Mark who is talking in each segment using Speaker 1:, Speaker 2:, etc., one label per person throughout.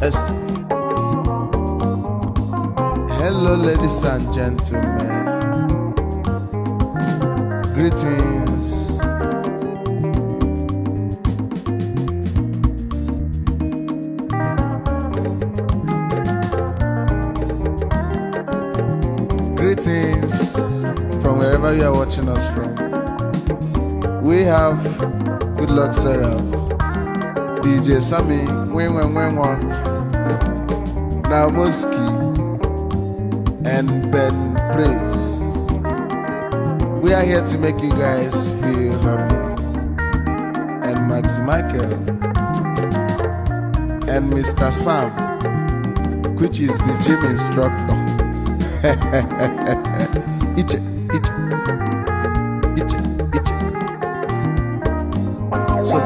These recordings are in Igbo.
Speaker 1: S. Hello, ladies and gentlemen. Greetings. Greetings from wherever you are watching us from. We have good luck, Sarah. DJ Sammy, Namoski, and Ben Praise. We are here to make you guys feel happy. And Max Michael, and Mr. Sam, which is the gym instructor. Iche. So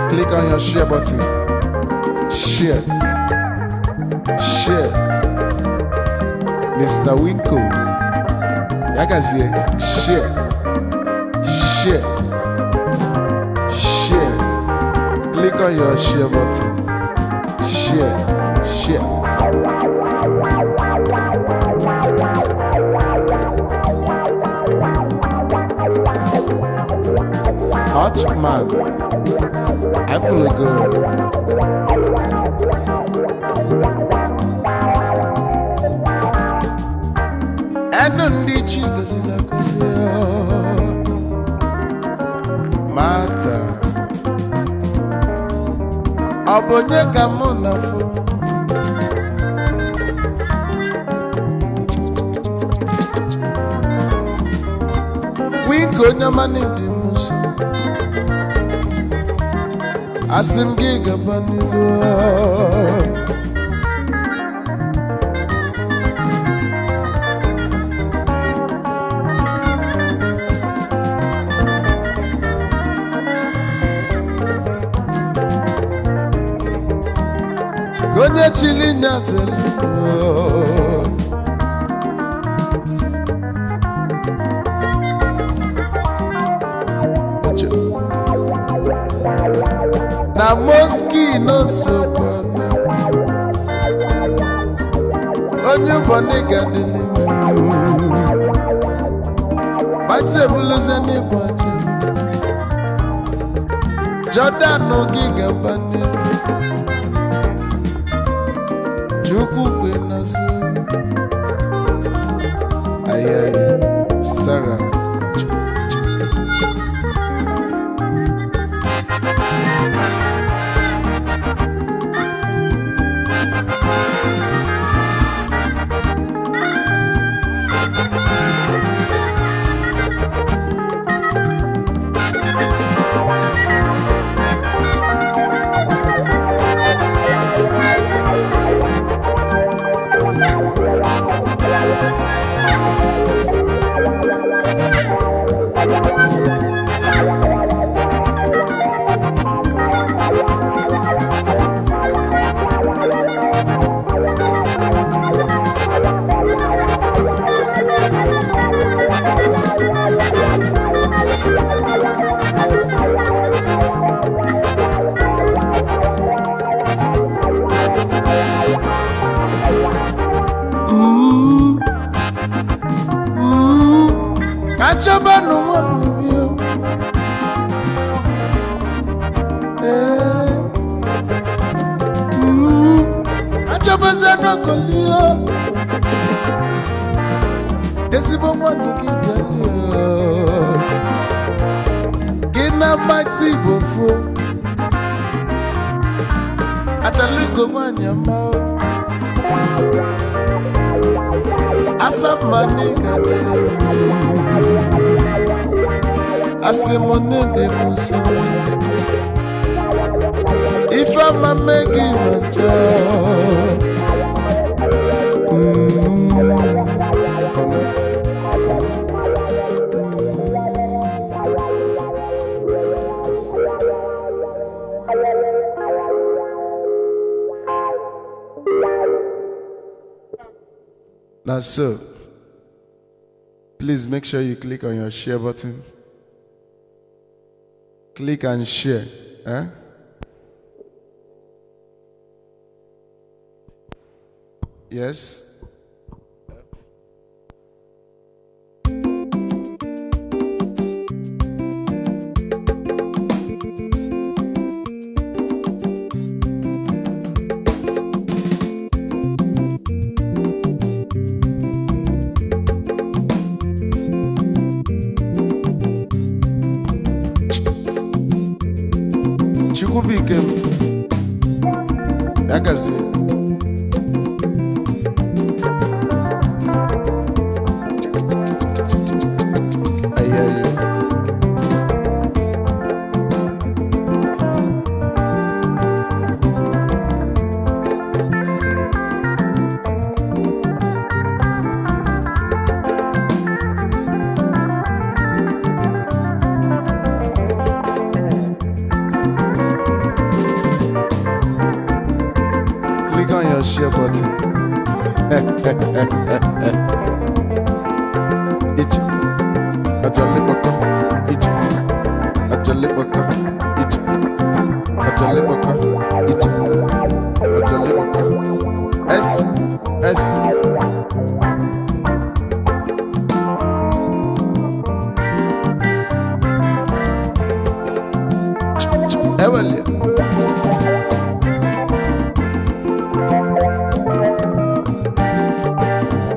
Speaker 1: click on your share button share, share. Mr. Winko, Yagazie, share, share, share. Click on your share button. Share, share. Hot man, I feel good. Enu ndị chi gọziri agọzi mata ọ bụ onye ka mụ na fụ Winko onye ọma n'ịdị m nso asị m gị gaba n'ihu onye chili nyazelu na moski no sokwa onye ụbọchị gadili maxebuluze n'ịbọchị Jordan gị gaba n'ihu Chukwu kwe n'azụ ayayi Sarah Achobanu mwanubio Achobazano kolio Esibo mwanu kigalio Gina maxi bofo Achaluko mwanyamao Asamani kadele Asimone de musa If I'm a making a job Now so please make sure you click on your share button. Click and share. Eh? Yes. Chukubike Yagazi Ayayo share button. Itch. A jolly baka. Itch. A jolly baka. Itch. A jolly baka. Itch. A jolly baka. S. Ewelia.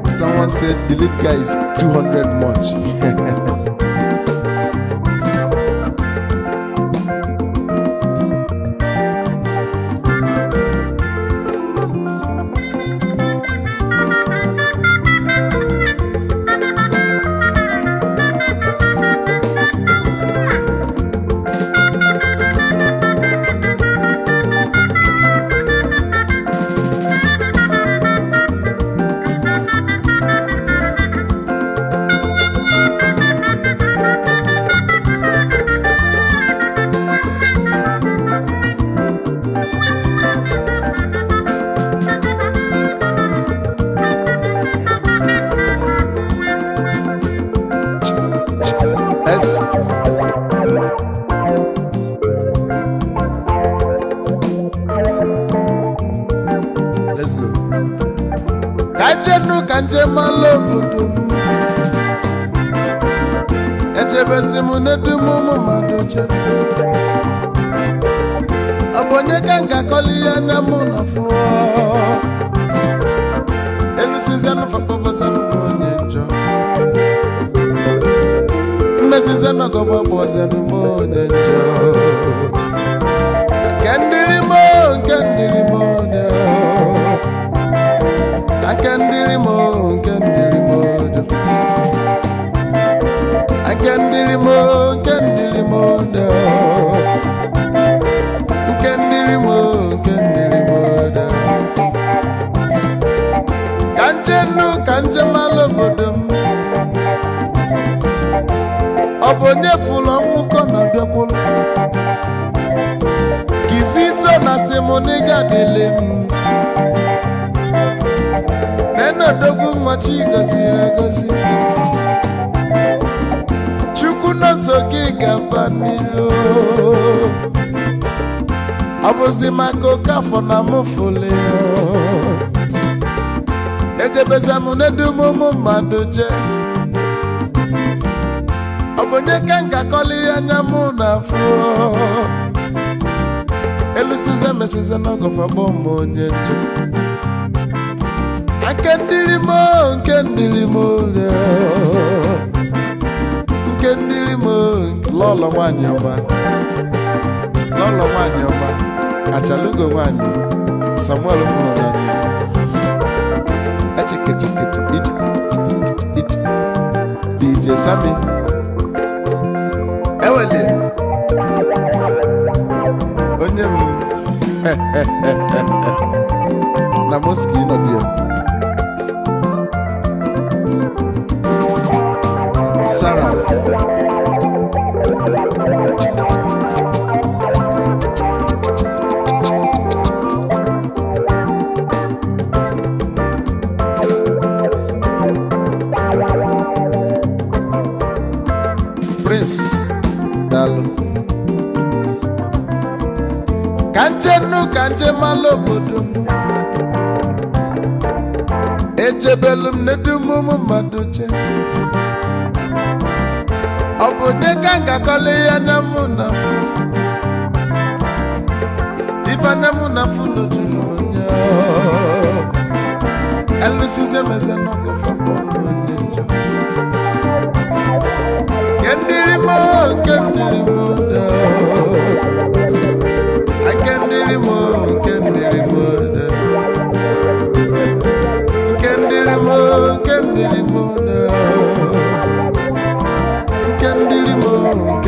Speaker 1: Someone said the lead guy is 200 much. S. Let's go. Kachenu kanje malobudu. Echebesimu nedumu madoche. Abonye kanga koli ya nyamuna fuwa. Elusizanu fapobasanu bonyenjo. Mesizana gova bozanu monyenjo. Kendirimo no. I can dirimo do. I can dirimo do. Can dirimo do. Kanje malo bodum. Obonye fulo muko na biakulu. Kizito na simoniga delem. Neno dogu machi gozi. Chuku no soki gabanilo. Abozi mako kafo na mufule. Ejebeza munedu mumu madoje. Obonye kanga koli ya nyamuna fuo. Elusize mesize no gofa bomo nyenjo. Nkendilimo lolo wanyoma achalugo wanyo Samuel Funona achike it DJ Sami ewele onyem na moski no dia Sarah Prince Dalo Kanje malo bodum Ejebelum nedumu maduche Obonye kanga kole ya namuna Ifa namuna funo jununya Elusize meze noko fabono nyenjo Kendirimo da Kendirimo da Kendirimo da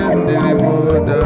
Speaker 1: Kendirimo da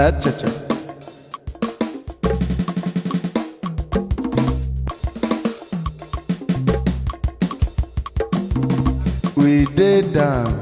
Speaker 1: Achacha. We did down.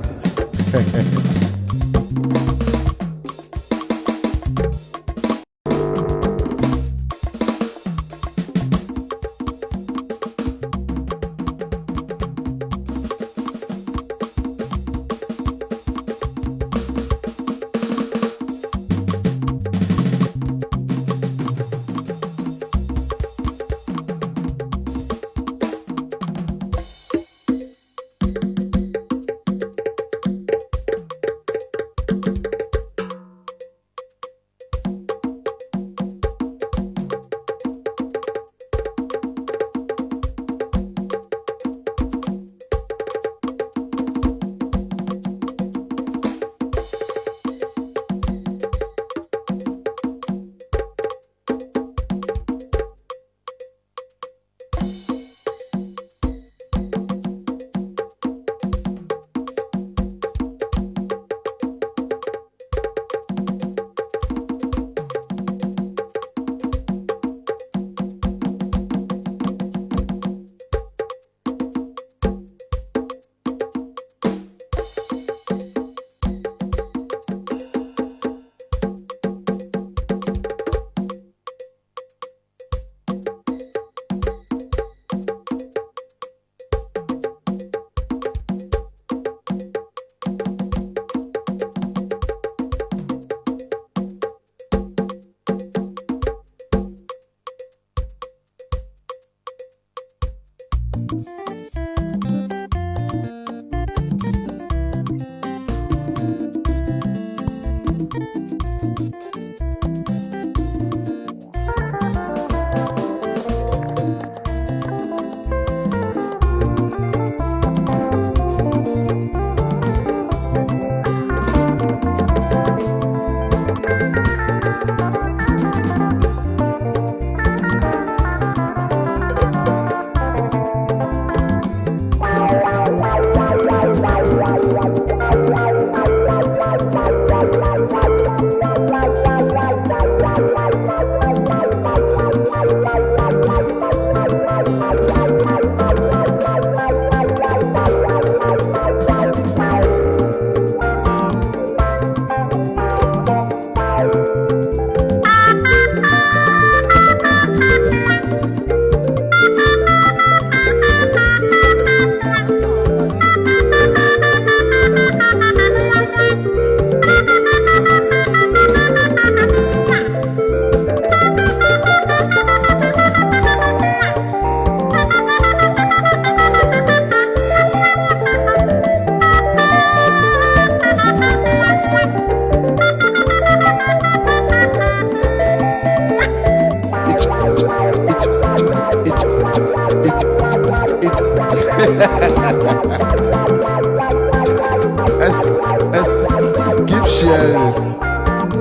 Speaker 1: Keep sharing.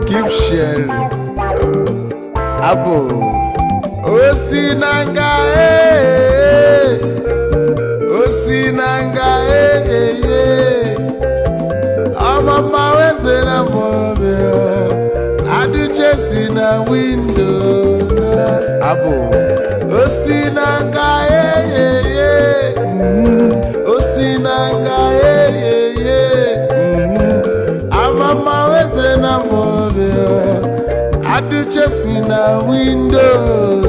Speaker 1: Keep sharing. Abo. Osinanga Osinanga Amama wezena mobe Aduche na window Abo. Osinanga Osinanga Amama wezena mobe Aduche na window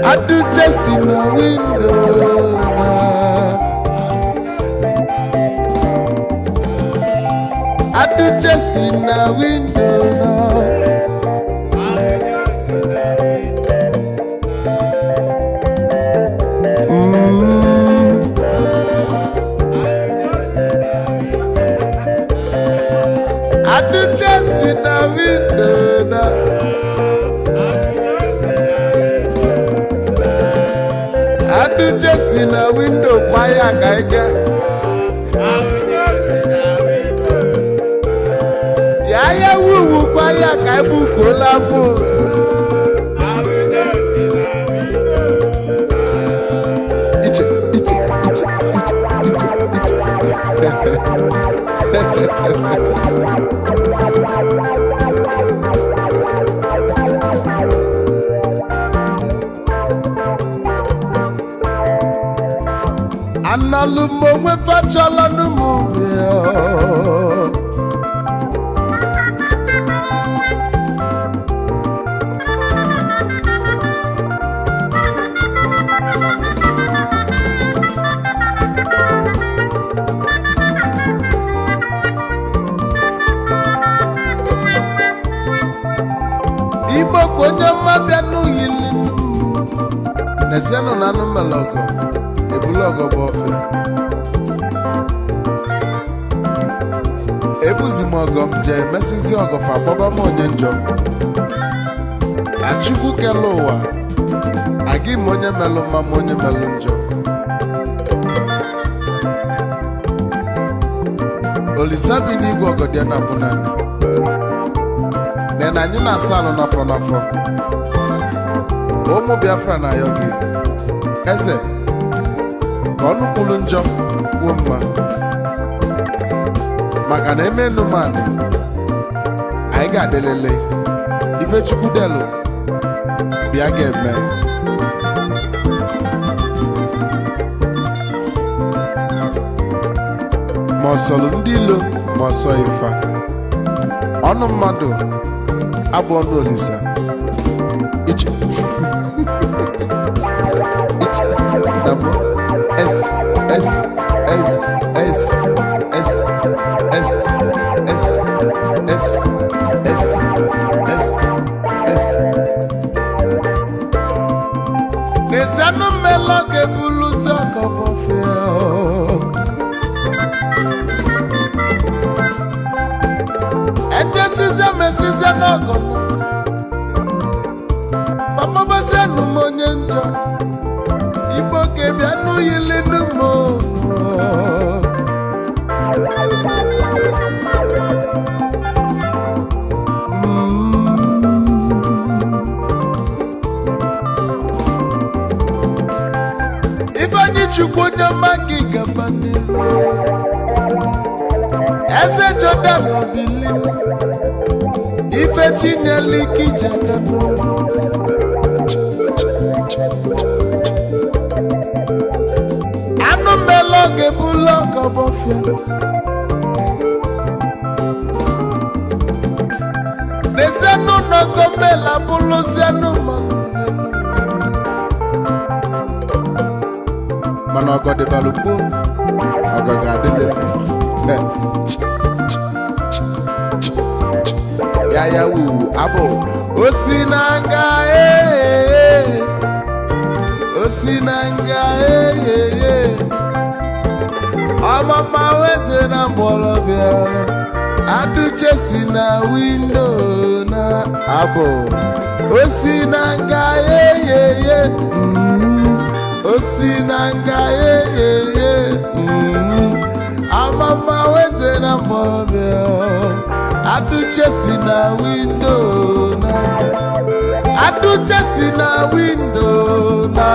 Speaker 1: Aduche na window Aduche na window Aduche na window Aduche na window kwaya gaige Yaya wuwu kwaya kaibu kolabu Iche analụm onwe fachala n'ụmụ Igbo onye mmabịa n'uyili nesianụ na anụ mmelọgọ ebulọgọ bụ ofe ebuzi m ọgọ m jee mesizi ọgọ fa gbaba m onye njọ achukwu kele ụwa agị m onye melụ mma m onye melụ njọ olisa bi n'igwe ọgọdịa na abụ naanị na anyị na-asa alụ n'afọ n'afọ ụmụ Biafra na ayọ gị eze ka ọnụ kwuru njọ kwuo mma maka na eme enumanị anyị ga-adịlele ife Chukwu delu bịa ga-eme ma ọsọlụ ndị ilo ma ọsọ ifa ọnụ mmadụ abụ ọnụ olisa iche dabo s s s s s s s s s s s n'ezanụ mmelo ga-ebulu ụzọ kọbọfịa ejesize mesize n'ọgọ pamabazianụ m onye njọ Igbo kebịa n'uyili n'ụmụ Ifeanyi Chukwu onye ọma gị gaba n'ihu eze Jordan obili ife chinyela ike ije aka n'ụlọ anụ mmele oge bụla ọgọbọfịa n'ezianụ n'ọgọ mmela bụlụzianụ mana ọgọ dịbalụ gboo ọgọ ga-adịlele ya ya wuwu abụ osi na nga osi na nga ọmama weze na mgbọrọbịa adụche si na windo na abụ osi na nga osi na nga amama weze na mgbọrọbịa adụche si na windo na adụche si na windo na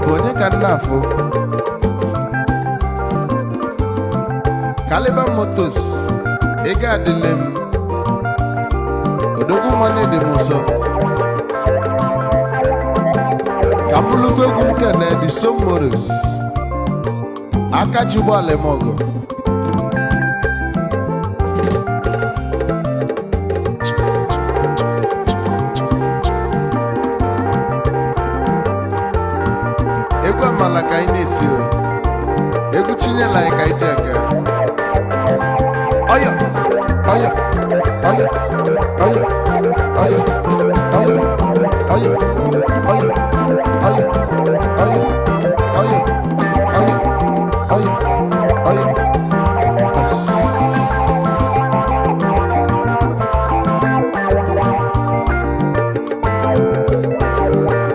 Speaker 1: bụ onye ka nna afọ Caliber Motors ego adịle m odogwu nwanne dị m ụsọ ka m bụlụkwa egwu m kene dị Som Motors aka ji ụgbọala m ọgọ egwu amala ka anyị na-eti egwu chinyela anyị ka anyị ji aga oyo oyo oyo oyo oyo oyo oyo oyo oyo oyo oyo oyo oyo oyo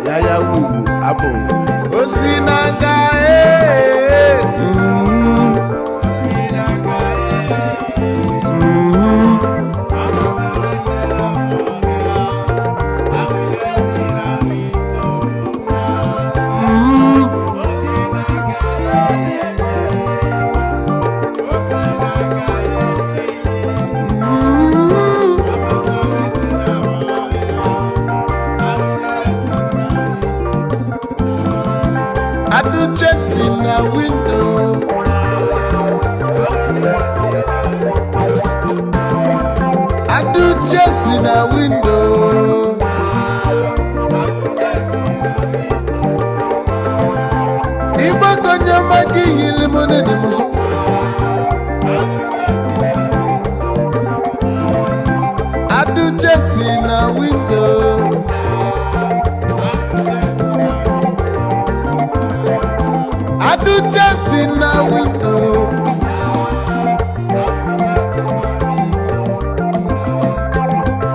Speaker 1: ya ya wu abụ osi n'aka chasing a window. I do chasing a window. Igbo konye magi hili mone di musa. I do chasing a window. I do just in a window.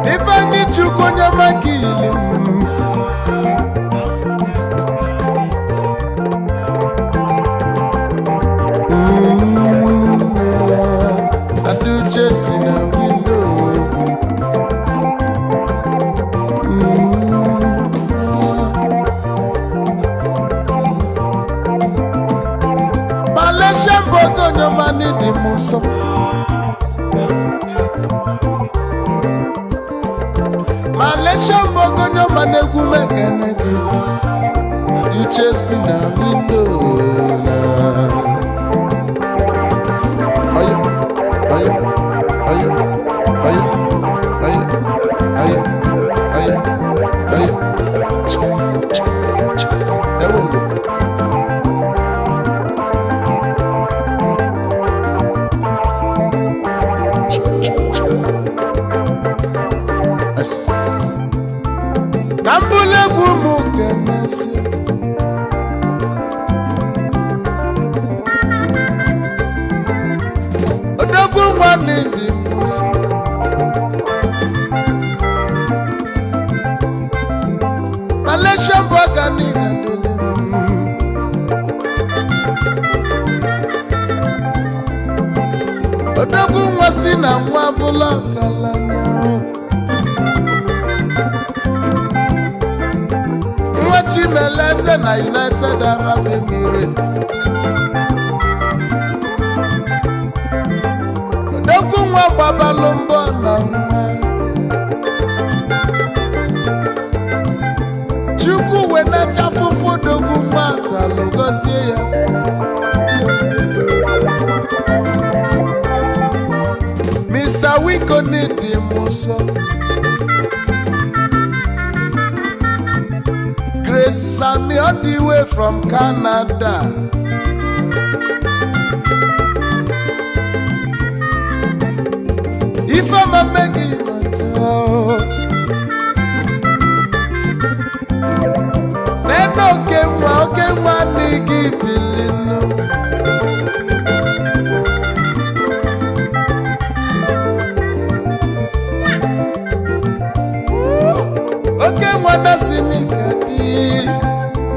Speaker 1: If I need you, go near my killing. I do just in a window. Shambogo no mani di muso. Male shambogo no mani gume kenegi. You chasing a window. Ayo, ayo, ayo, ayo, ayo, ayo, ayo, ayo. Kambule gumu kenesi Odogu mwani di musi Malaysia mboga ni gadele Odogu mwasi na mwabula kalanya Chimeleze na United Arab Emirates. Dogu nwa babalombo na nwa. Chukwu wena chafufu dogu nwa talogosie ya. Mr. Wiko nidi muso. Grace Sammy all the way from Canada. If I'm a making then okay, nigga bilino. Okay, wanna see me kati.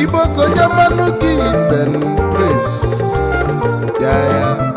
Speaker 1: Igbo konye manu gi Ben Grace. Yeah.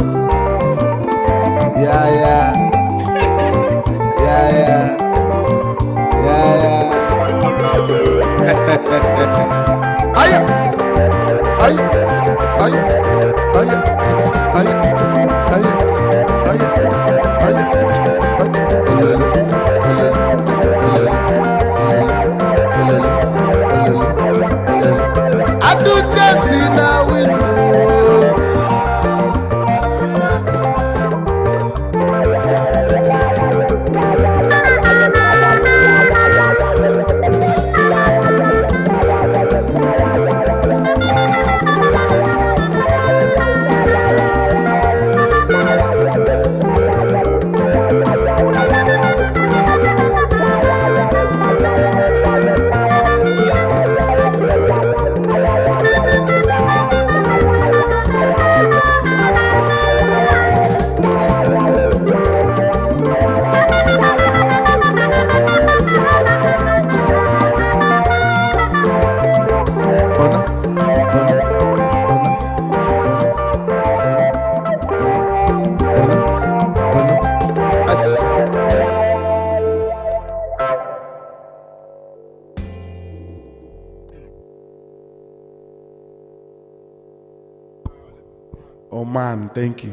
Speaker 1: Oh man, thank you.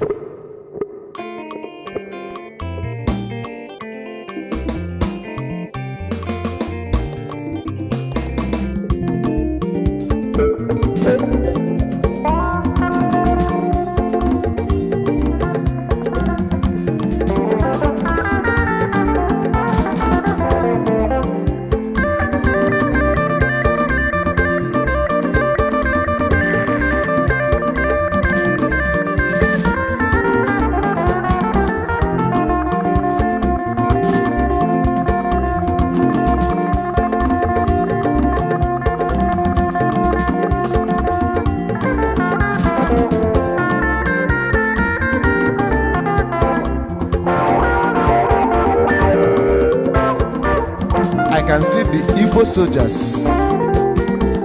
Speaker 1: I can see the Igbo soldiers.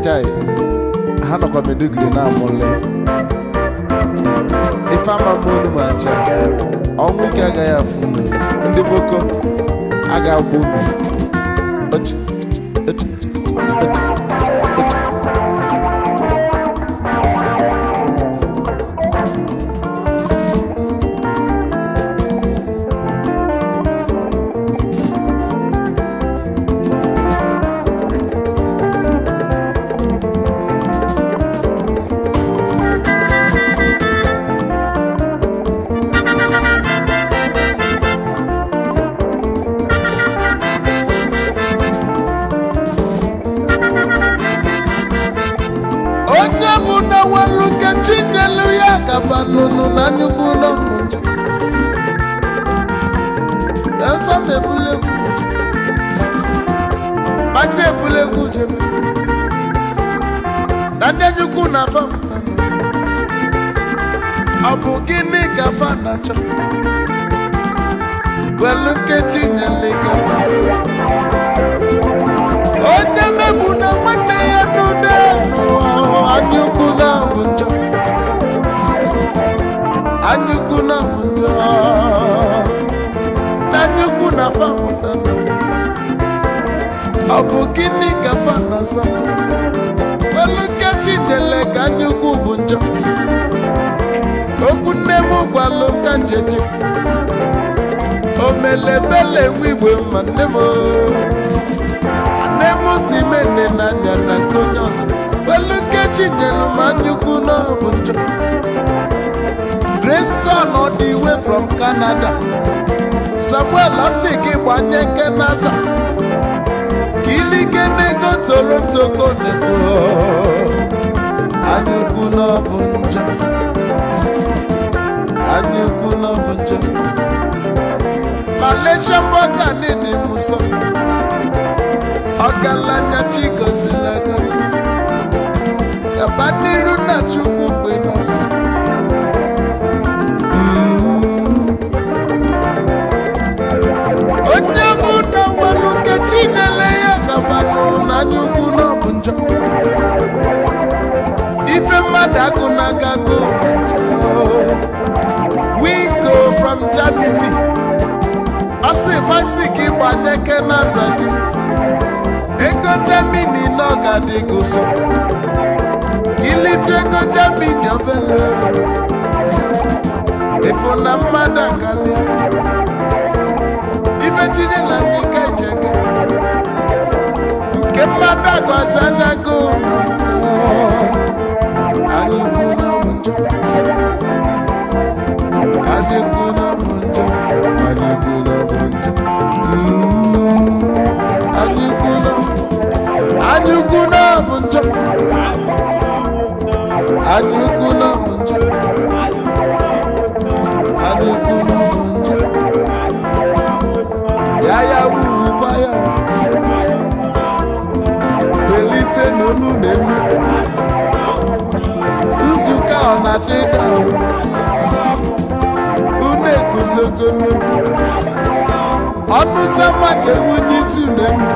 Speaker 1: Chai, I don't come to do now, Mole. If I'm a moon match, on week I got food in the book. I got woman. Banunu na nyukuno kunja Efa mebule kunja Maxe bule kunja Nande nyukuna famutano Abu gini kafana cha Welunke chinyele kafana Onye mebuna mwane ya nudenu Anyukuna kunja Anyukuna munja Nanyukuna famutana Abukini kafana sana Waluka chindele kanyuku bunja Okunemu kwa luka njeje Omelebele mwibwe manemo Nemo simene nanya na konyosa Waluka chindele manyukuna bunja Grayson all the way from Canada. Samuel Asiki Wanyeke Nasa. Kiligene go Toronto go neko. Anyukuna bunja. Anyukuna bunja. Malaysia boga nidi muso. Ogalanya chiko zilagosi. Kabani runa chuku kwenasa. Chinele ya kafano na nyukuna bunja Ife madaku na gago bunja We go from Germany Asi maxi ki gbaneke n'azagi. Ego Germany n'oga dị gosi. Ilite ego Germany obele. Ifo na mmadụ akali. Ife chinyela n'ike ijege. Nke mmadụ agwazanago. Anyị ukwu na bụ njọ. Anyị ukwu na bụ njọ. Anyị ukwu na bụ njọ. Anyị ukwu na bụ njọ. Anyị ukwu na bụ njọ. Anyị ukwu na bụ njọ. Ya ya wuru kwa ya. Belite n'olu n'elu. Nzukọ ọ na-achị ịda. Unu eguzogonu. Ọnụ zama ka ewu n'isi n'elu.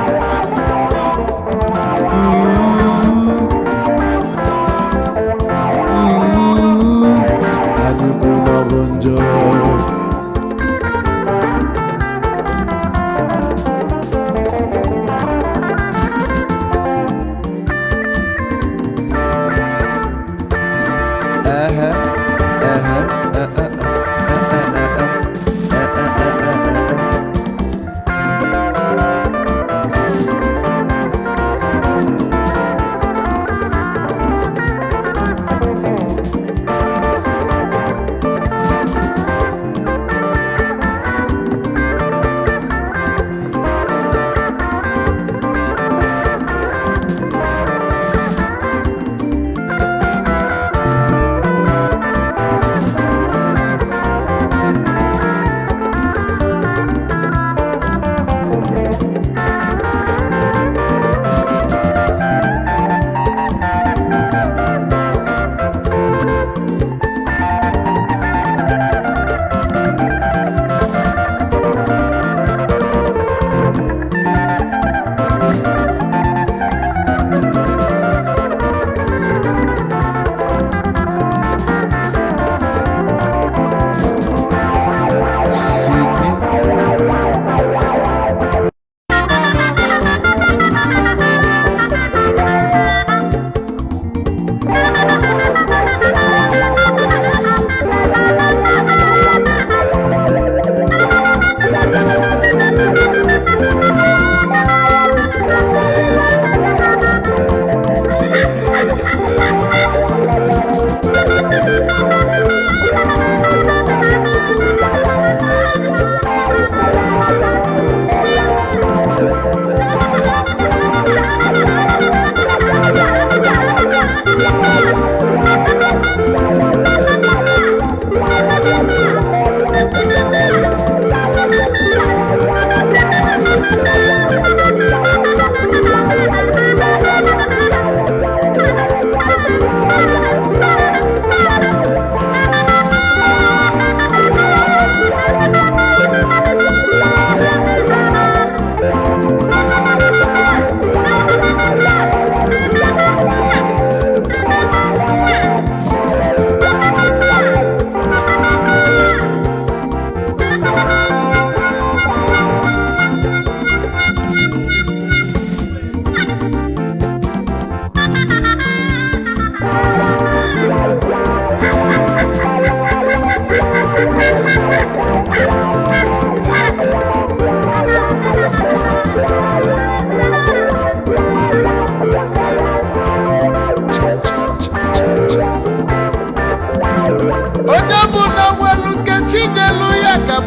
Speaker 1: Anyị ukwu na bụ njọ.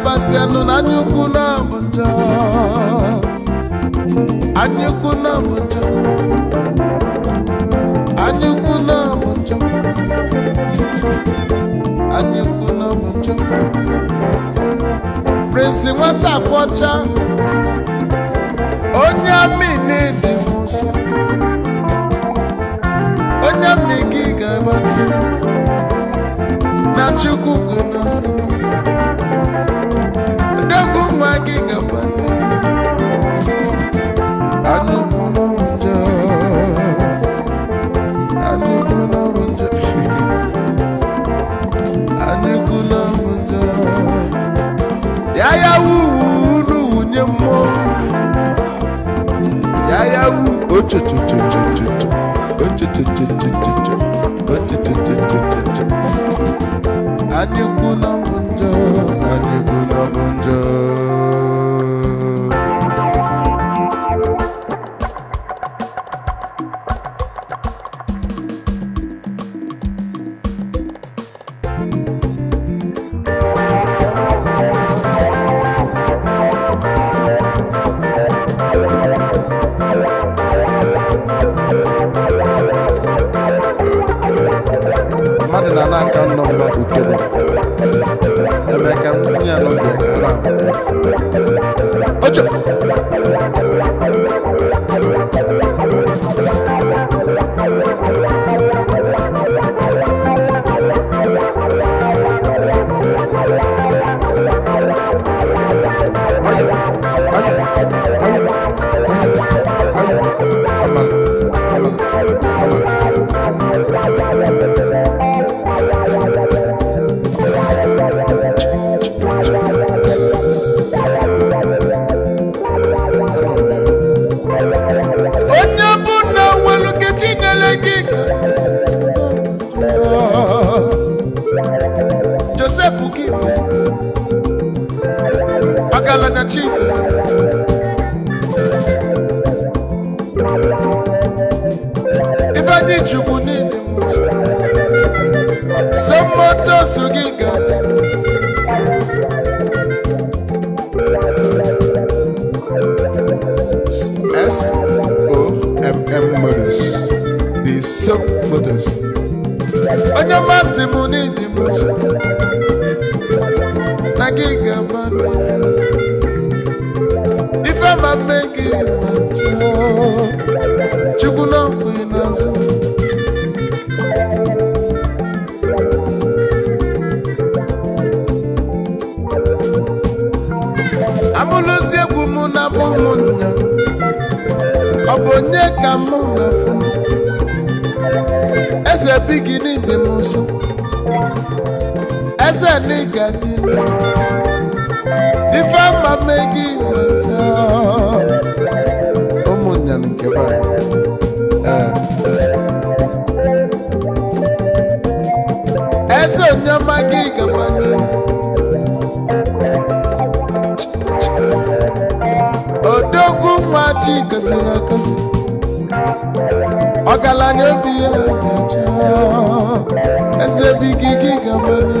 Speaker 2: Pasiano na nyuku na bunja, anyuku na bunja, anyuku na bunja, anyuku na bunja. Prince wata pocha, onya mini di musa, onya migi gaba, na chuku kunasi. Dogu magi gabani, anyuku na bunja, anyuku na bunja, anyuku na bunja. Ya ya wunu onye mmụọ ya ya wu ochochochochochocho ochochochochochocho ochochochochochocho anyukwu na bụ njọ anyukwu na bụ njọ mmadụ na n'aka nọmba itoolu eme ka nwunye ya n'oge gara ocho Chukwu niile sọmọtọ so gị gaji SOMM Motors the Soap Motors onye masị m niile m na gị gaba ife ma mme gị ma Chukwu na ọkụ n'azụ amụlụzi egwu mụ na bụ ụmụnna ọ bụ onye ka mụ na fụ eze bigini dị m nso eze n'ịga dị ife ama mme gị mata ụmụnna nke eze onyeọma gị gabanye odogwu nwa chi gosiri agosi ọgaranya obi ya gacha eze bigi gị gabanye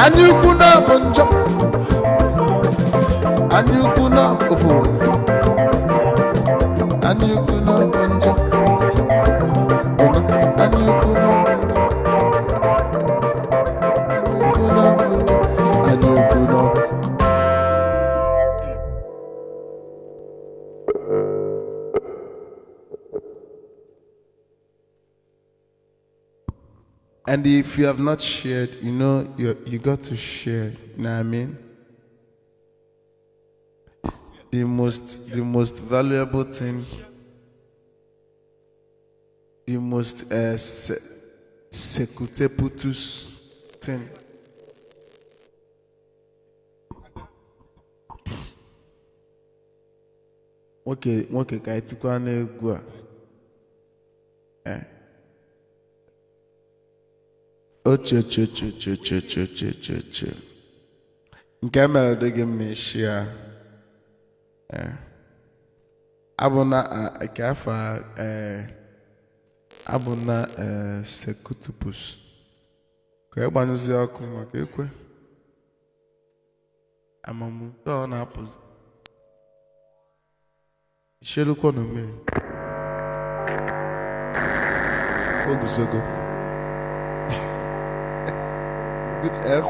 Speaker 2: anyị ukwu na bụ njọ anyị ukwu na ofu anyị ukwu na bụ njọ anyị ukwu na bụ njọ anyị ukwu na And if you have not shared, you know, you got to share. You know what I mean? The most valuable thing, the most secuteputus thing. Okay, kaitikwa na egwu a. Ocho. Nke mere dị gị mmeshia. Abụna nke afọ abụna sekutupus. Ka ịgbanyụzi ọkụ maka ekwe. Amamu ọ na-apụzi. Ishelukwo na mmiri. Oguzogo. Good F.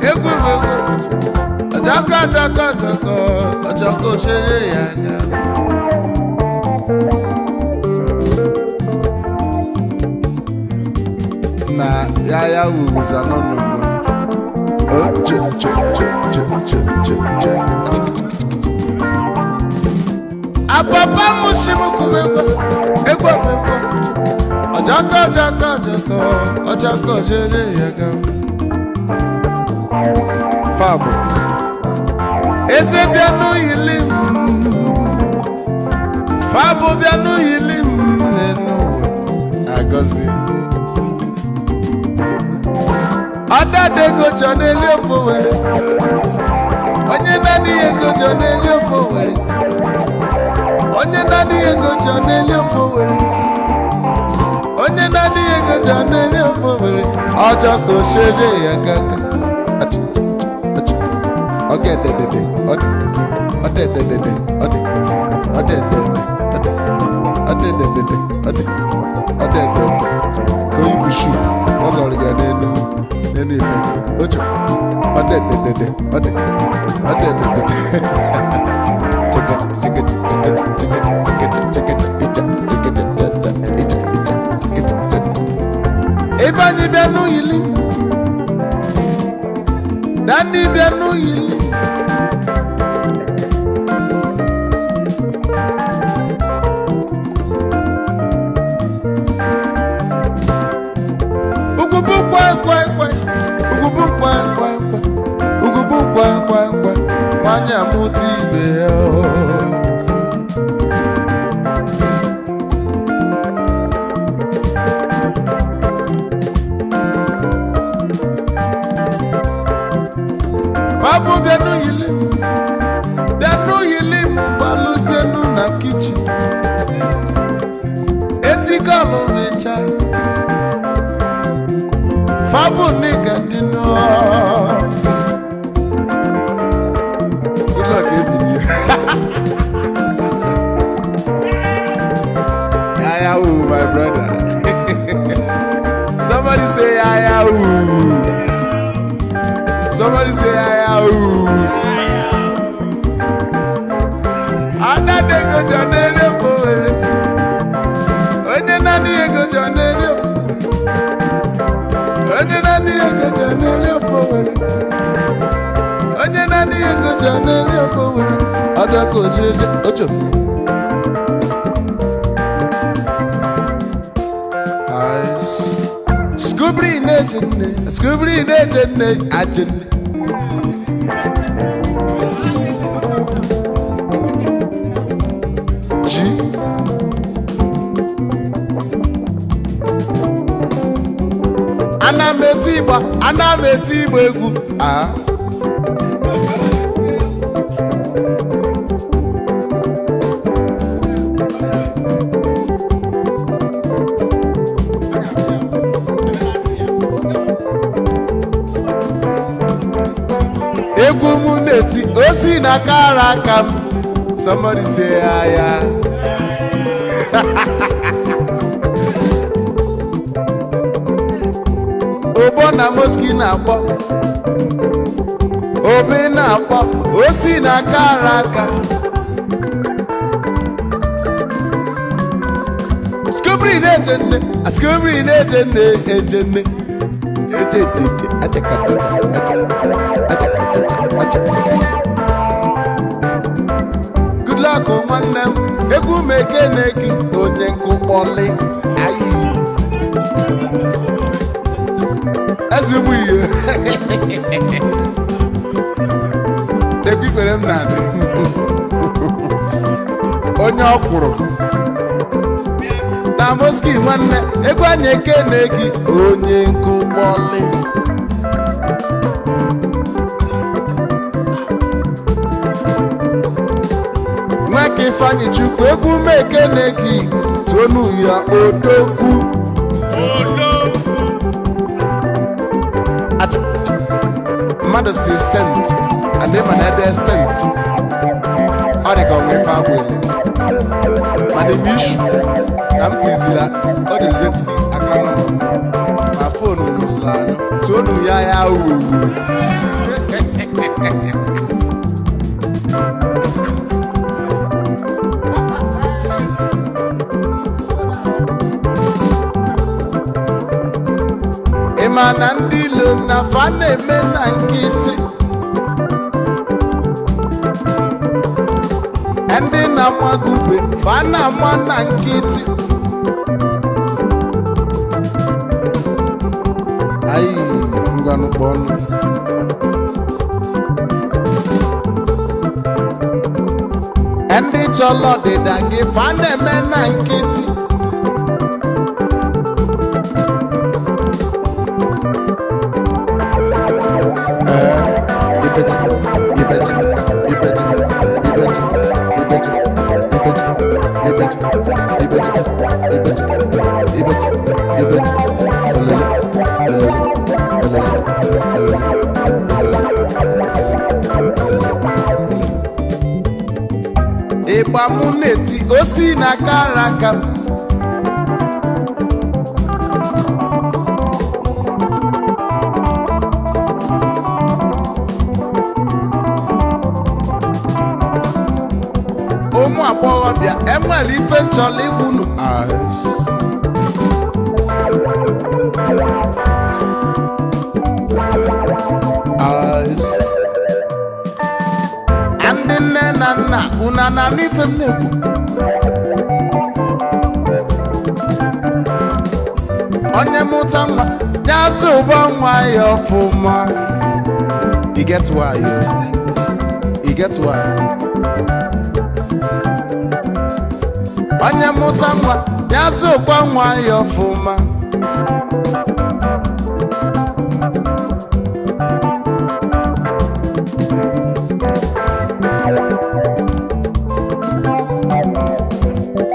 Speaker 2: egwu egwu ọjọkọ ọjọkọ ọjọkọ ọjọkọ òṣèré ya anya.
Speaker 1: na ya wuza n'ọnụnụ
Speaker 2: apapa musimukuwe egwu ọjọkọ ọjọkọ ọjọkọ ọjọkọ òṣèré ya ga.
Speaker 1: fabụ
Speaker 2: eze bịa n'uyili m fabụ bịa n'uyili m n'enu
Speaker 1: agọzi
Speaker 2: ọdada ego chọ n'eli ofe Owere onye na-adịghị ego chọ n'eli ofe Owere onye na-adịghị ego chọ n'eli ofe Owere onye na-adịghị ego chọ n'eli ofe Owere ọjọọ ka òṣèré ya gaga.
Speaker 1: ọgẹdẹdẹdẹ ọdẹdẹdẹdẹ ọdẹdẹdẹdẹ ọdẹdẹdẹdẹ ọdẹdẹdẹ ka oyi bushu ọ zọrọ ya n'elu ife oche ọdẹdẹdẹdẹ ọdẹdẹdẹdẹ
Speaker 2: ebe anyị bịa n'uyili Dani bịa n'uyili ugwubu kwekwe ugwubu kwekwe ugwubu kwekwe nwanyị amụta ibe ya. Babu bịa n'uyili m gbalụzienu na kichin etikọlụ mecha fabụ nịga dị
Speaker 1: ụlọ ka ebinye yaya uu my brother somebody say yaya uu. Somebody say ayahoo. Adade go janele Owere. Onye nani go janele Owere. Onye nani go janele Owere. Onye nani go janele Owere. Adako jeje ocho. Ice. Scubri nejene ajene. Ji ana m eti igba egwu egwu m na-eti o si na kara aka m. Somebody say aya. Obo na moski na-akpọ obi na-akpọ o si na kara aka. Scubri na-ejenne ejenne ejejeje achakatata. Good luck nwanne m egwu m ekene gị onye nkụkpọli ayi ezigbo ihe egwu ikpere m na-adị onye ọkwụrụ na moski nwanne egwu anyị ekene gị onye nkụkpọli. Nweke Ifeanyi Chukwu egwu m ekene gị tonu ya odogwu. Mmadụ si sent and ịma na ede sent ọ dị ka ọ nwefe agwụle mana ime ishu samtizila ọ dịzeti aka nọ ma fonu n'usoro anụ tonu ya owuwu
Speaker 2: na fa na-eme na nkịtị. Ndị na-amaga ube fa na-ama na nkịtị.
Speaker 1: Ayi, ngwanụ kpọọ ọnụ.
Speaker 2: Ndị chọrọ ọdịda gị fa na-eme na nkịtị.
Speaker 1: Ibeji, ibeji, ibeji, ibeji, ibeji, ibeji, ibeji, ibeji, ibeji, ibeji, olele, olele, olele, olele,
Speaker 2: Ịgba mụ na-eti osi na kara aka m. Ụmụ agbọghọbịa enwere ife nchọrọ igbunu. Ndị nne na nna unu na-anụ ife m na-ekwu. Onye mụta nwa ya sị ụgbọ nwa ya ọfụma. You get why? You get why? Onye mụta nwa ya sị ụgbọ nwa ya ọfụma.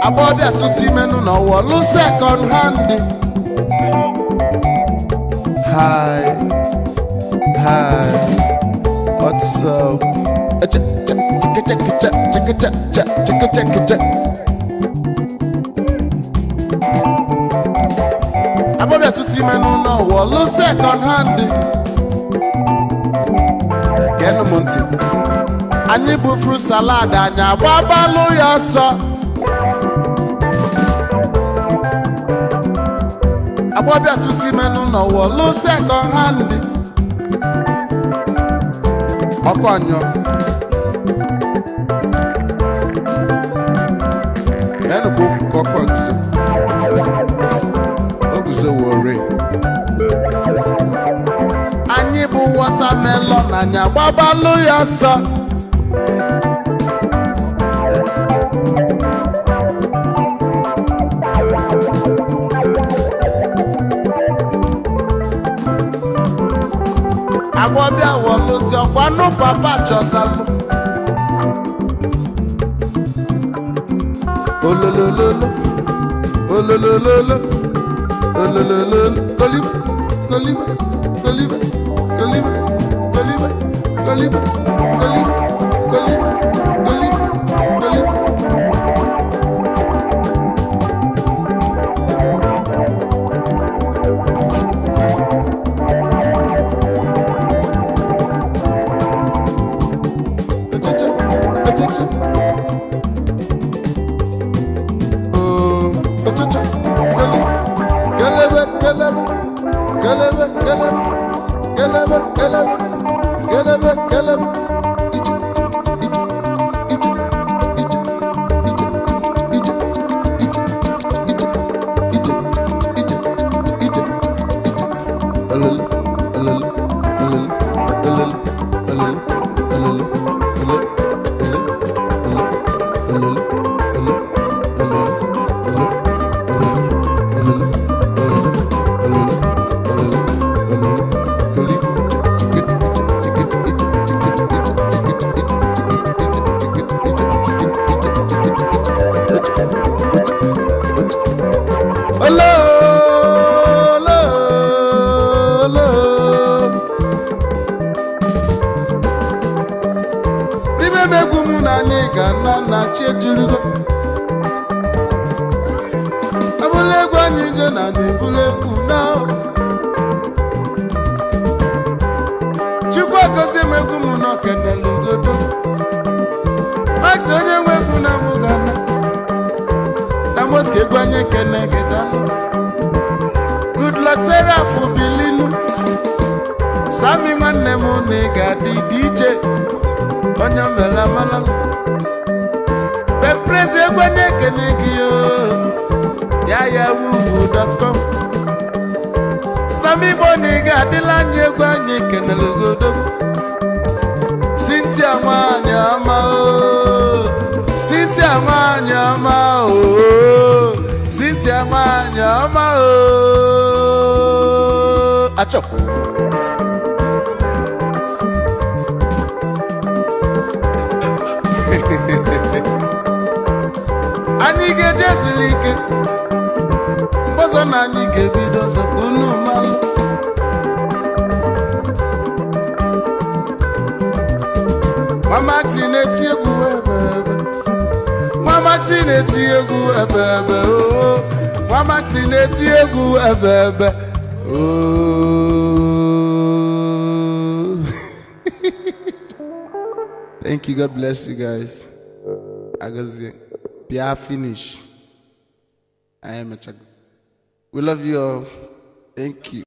Speaker 2: Agbọbịa tụtụ imenụ n'ọwọlụ second hand. Hi, hi, what's up? Agbọbịa tụtụ imenụ n'ọwọlụ second hand. Geenụ m ntị. Anyị bụ fruit salad, anyị agbabalụ ya ọsọ. Agbọbịa tụtụ imenụ n'ọwọlụ second hand. Ọkụ anyọ. Geenụ ka ọkụ ọgụzọ. Ọgụzọ wore. Anyị bụ watermelon, anyị agbabalụ ya ọsọ. Agbọbịa wọlụzi ọkwanụ papa chọtalụ. Ololololo, ololololo, ololololo, kolibe, kolibe, kolibe, kolibe, kolibe, kolibe, kolibe, kolibe, kolibe, kolibe. Good luck, Sarah, for Bilinu. Sami nwanne m na ị ga-adị DJ onye mela malala Peprezi egwe na-ekene gị yo yayawuvu.com Sami Igbo na ị ga-adịla anyị egwu anyị kenelugodo Cynthia nwanyị ọma o Cynthia nwanyị ọma o Cynthia nwanyị ọma o Achọ anyị ga-eje zuru ike ọzọ na anyị ga-ebido sọpụ unu mmalụ Mamaxi na-eti egwu ebe Mamaxi na-eti egwu ebe oh Mamaxi na-eti egwu ebe oh Thank you. God bless you guys. Agazi Bia finish. I am a chag. We love you all. Thank you.